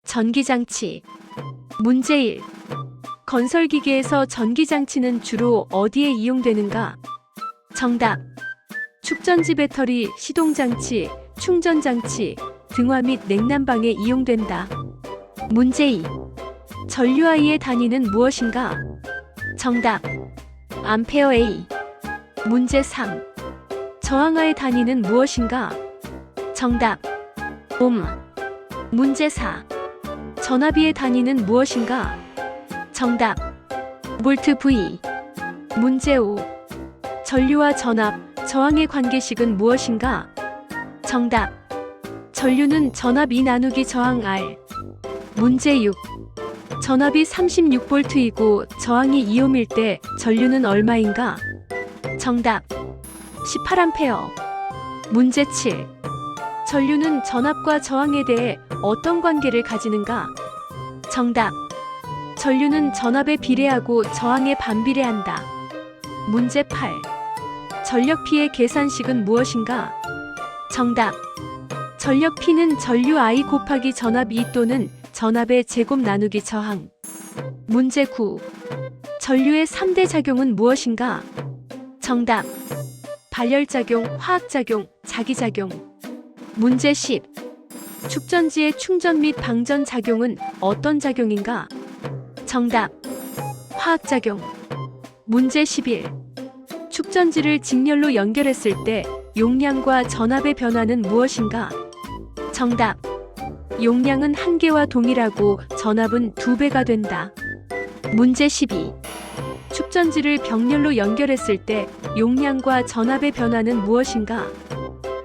전기장치. 문제 1. 건설기계에서 전기장치는 주로 어디에 이용되는가? 정답. 축전지 배터리, 시동장치, 충전장치, 등화 및 냉난방에 이용된다. 문제 2. 전류아이의 단위는 무엇인가? 정답. 암페어 A. 문제 3. 저항아의 단위는 무엇인가? 정답. 옴. 문제 4. 전압비의 단위는 무엇인가? 정답. 볼트 V. 문제 5. 전류와 전압, 저항의 관계식은 무엇인가? 정답. 전류는 전압 2 나누기 저항 R. 문제 6. 전압이 36V이고 저항이 2ohm일 때 전류는 얼마인가? 정답. 18A. 문제 7. 전류는 전압과 저항에 대해 어떤 관계를 가지는가? 정답. 전류는 전압에 비례하고 저항에 반비례한다. 문제 8. 전력 P의 계산식은 무엇인가? 정답. 전력 P는 전류 I 곱하기 전압 2 또는 전압의 제곱 나누기 저항. 문제 9. 전류의 3대 작용은 무엇인가? 정답. 발열작용, 화학작용, 자기작용. 문제 10. 축전지의 충전 및 방전 작용은 어떤 작용인가? 정답. 화학작용. 문제 11. 축전지를 직렬로 연결했을 때 용량과 전압의 변화는 무엇인가? 정답. 용량은 1개와 동일하고 전압은 2배가 된다. 문제 12. 축전지를 병렬로 연결했을 때 용량과 전압의 변화는 무엇인가?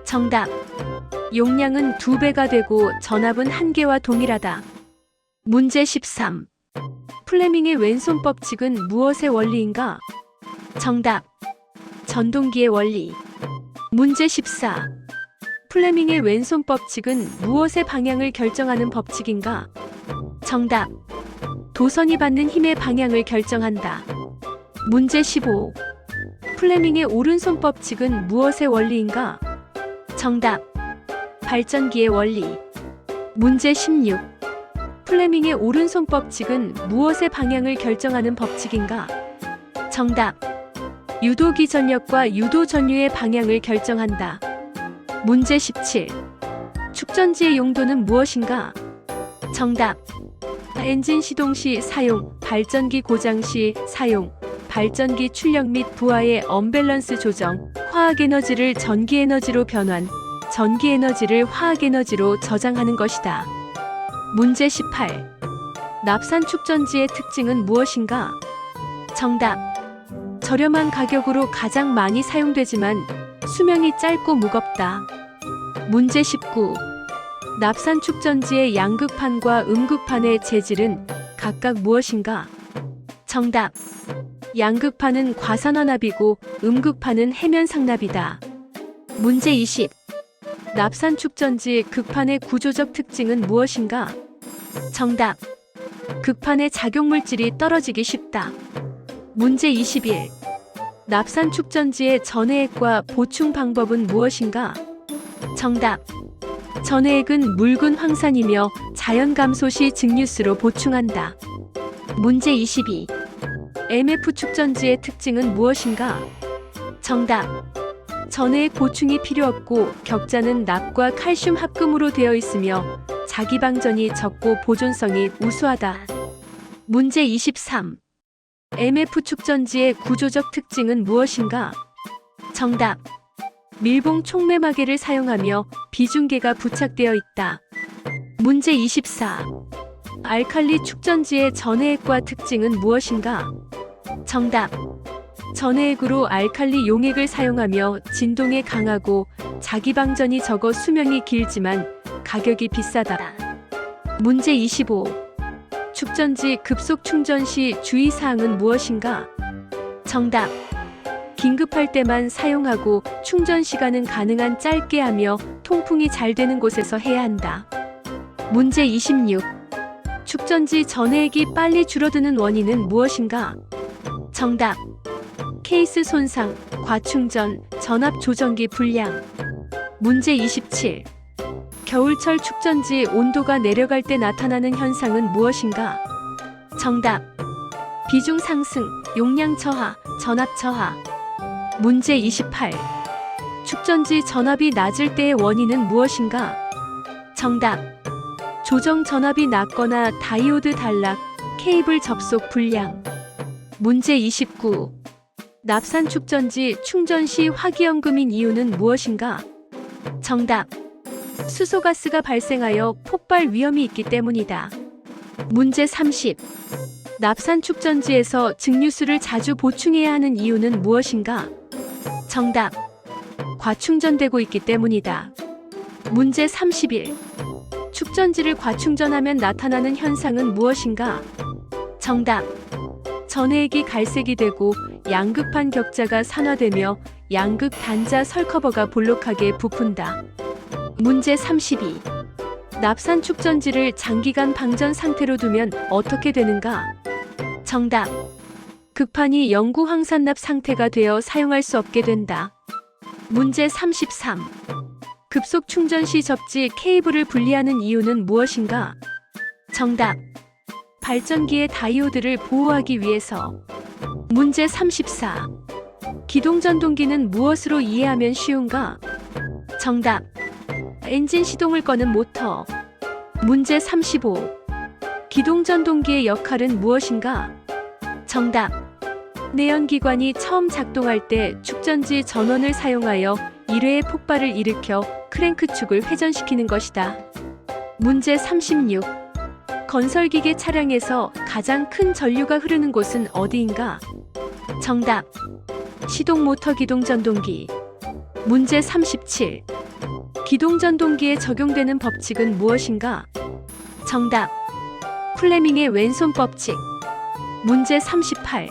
정답. 용량은 2배가 되고 전압은 1개와 동일하다. 문제 13. 플레밍의 왼손 법칙은 무엇의 원리인가? 정답. 전동기의 원리. 문제 14. 플레밍의 왼손 법칙은 무엇의 방향을 결정하는 법칙인가? 정답. 도선이 받는 힘의 방향을 결정한다. 문제 15. 플레밍의 오른손 법칙은 무엇의 원리인가? 정답. 발전기의 원리. 문제 16. 플레밍의 오른손 법칙은 무엇의 방향을 결정하는 법칙인가? 정답. 유도기 전력과 유도 전류의 방향을 결정한다. 문제 17. 축전지의 용도는 무엇인가? 정답. 엔진 시동 시 사용, 발전기 고장 시 사용, 발전기 출력 및 부하의 언밸런스 조정, 화학에너지를 전기에너지로 변환, 전기에너지를 화학에너지로 저장하는 것이다. 문제 18. 납산 축전지의 특징은 무엇인가? 정답. 저렴한 가격으로 가장 많이 사용되지만 수명이 짧고 무겁다. 문제 19. 납산 축전지의 양극판과 음극판의 재질은 각각 무엇인가? 정답. 양극판은 과산화납이고 음극판은 해면상납이다. 문제 20. 납산 축전지 극판의 구조적 특징은 무엇인가? 정답. 극판의 작용물질이 떨어지기 쉽다. 문제 21. 납산 축전지의 전해액과 보충 방법은 무엇인가? 정답. 전해액은 묽은 황산이며 자연 감소 시 증류수로 보충한다. 문제 22. MF 축전지의 특징은 무엇인가? 정답. 전해액 보충이 필요 없고 격자는 납과 칼슘 합금으로 되어 있으며 자기방전이 적고 보존성이 우수하다. 문제 23. MF 축전지의 구조적 특징은 무엇인가? 정답. 밀봉 촉매마개를 사용하며 비중계가 부착되어 있다. 문제 24. 알칼리 축전지의 전해액과 특징은 무엇인가? 정답. 전해액으로 알칼리 용액을 사용하며 진동에 강하고 자기방전이 적어 수명이 길지만 가격이 비싸다. 문제 25. 축전지 급속 충전 시 주의사항은 무엇인가? 정답. 긴급할 때만 사용하고 충전 시간은 가능한 짧게 하며 통풍이 잘 되는 곳에서 해야 한다. 문제 26. 축전지 전해액이 빨리 줄어드는 원인은 무엇인가? 정답. 케이스 손상, 과충전, 전압 조정기 불량. 문제 27. 겨울철 축전지 온도가 내려갈 때 나타나는 현상은 무엇인가? 정답. 비중 상승, 용량 저하, 전압 저하. 문제 28. 축전지 전압이 낮을 때의 원인은 무엇인가? 정답. 조정 전압이 낮거나 다이오드 단락, 케이블 접속 불량. 문제 29. 납산 축전지 충전 시 화기연금인 이유는 무엇인가? 정답. 수소가스가 발생하여 폭발 위험이 있기 때문이다. 문제 30. 납산 축전지에서 증류수를 자주 보충해야 하는 이유는 무엇인가? 정답. 과충전되고 있기 때문이다. 문제 31. 축전지를 과충전하면 나타나는 현상은 무엇인가? 정답. 전해액이 갈색이 되고 양극판 격자가 산화되며 양극 단자 설커버가 볼록하게 부푼다. 문제 32. 납산 축전지를 장기간 방전 상태로 두면 어떻게 되는가? 정답. 극판이 영구 황산납 상태가 되어 사용할 수 없게 된다. 문제 33. 급속 충전 시 접지 케이블을 분리하는 이유는 무엇인가? 정답. 발전기의 다이오드를 보호하기 위해서. 문제 34. 기동전동기는 무엇으로 이해하면 쉬운가? 정답. 엔진 시동을 거는 모터. 문제 35. 기동전동기의 역할은 무엇인가? 정답. 내연기관이 처음 작동할 때 축전지 전원을 사용하여 1회의 폭발을 일으켜 크랭크축을 회전시키는 것이다. 문제 36. 건설기계 차량에서 가장 큰 전류가 흐르는 곳은 어디인가? 정답. 시동모터 기동전동기. 문제 37. 기동전동기에 적용되는 법칙은 무엇인가? 정답. 플레밍의 왼손 법칙. 문제 38.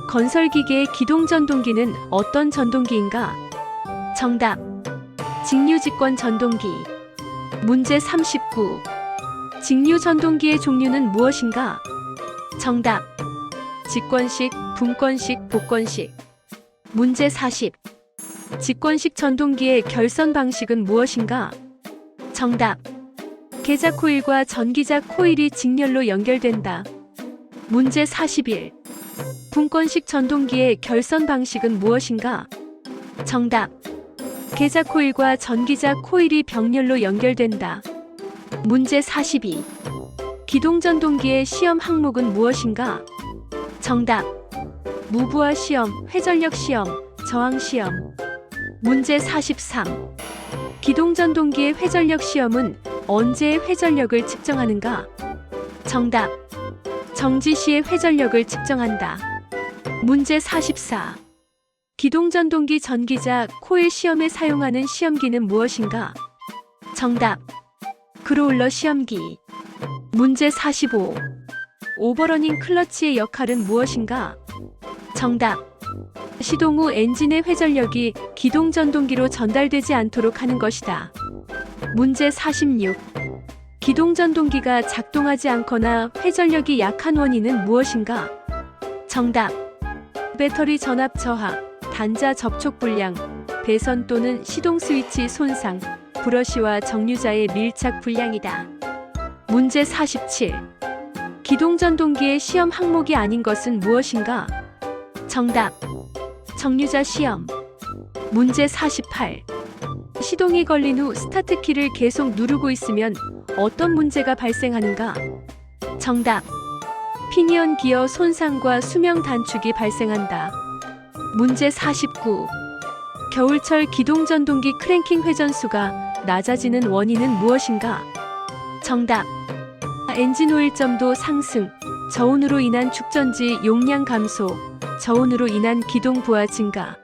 건설기계의 기동전동기는 어떤 전동기인가? 정답. 직류직권 전동기. 문제 39. 직류전동기의 종류는 무엇인가? 정답. 직권식, 분권식, 복권식. 문제 40. 직권식 전동기의 결선 방식은 무엇인가? 정답. 계자 코일과 전기자 코일이 직렬로 연결된다. 문제 41. 분권식 전동기의 결선 방식은 무엇인가? 정답. 계자 코일과 전기자 코일이 병렬로 연결된다. 문제 42. 기동전동기의 시험 항목은 무엇인가? 정답. 무부하 시험, 회전력 시험, 저항 시험. 문제 43. 기동전동기의 회전력 시험은 언제의 회전력을 측정하는가? 정답. 정지 시의 회전력을 측정한다. 문제 44. 기동전동기 전기자 코일 시험에 사용하는 시험기는 무엇인가? 정답. 그로울러 시험기. 문제 45. 오버러닝 클러치의 역할은 무엇인가? 정답. 시동 후 엔진의 회전력이 기동전동기로 전달되지 않도록 하는 것이다. 문제 46. 기동전동기가 작동하지 않거나 회전력이 약한 원인은 무엇인가? 정답. 배터리 전압 저하, 단자 접촉 불량, 배선 또는 시동 스위치 손상, 브러쉬와 정류자의 밀착 불량이다. 문제 47. 기동전동기의 시험 항목이 아닌 것은 무엇인가? 정답. 정류자 시험. 문제 48. 시동이 걸린 후 스타트키를 계속 누르고 있으면 어떤 문제가 발생하는가? 정답. 피니언 기어 손상과 수명 단축이 발생한다. 문제 49. 겨울철 기동전동기 크랭킹 회전수가 낮아지는 원인은 무엇인가? 정답. 엔진 오일점도 상승, 저온으로 인한 축전지 용량 감소, 저온으로 인한 기동 부하 증가.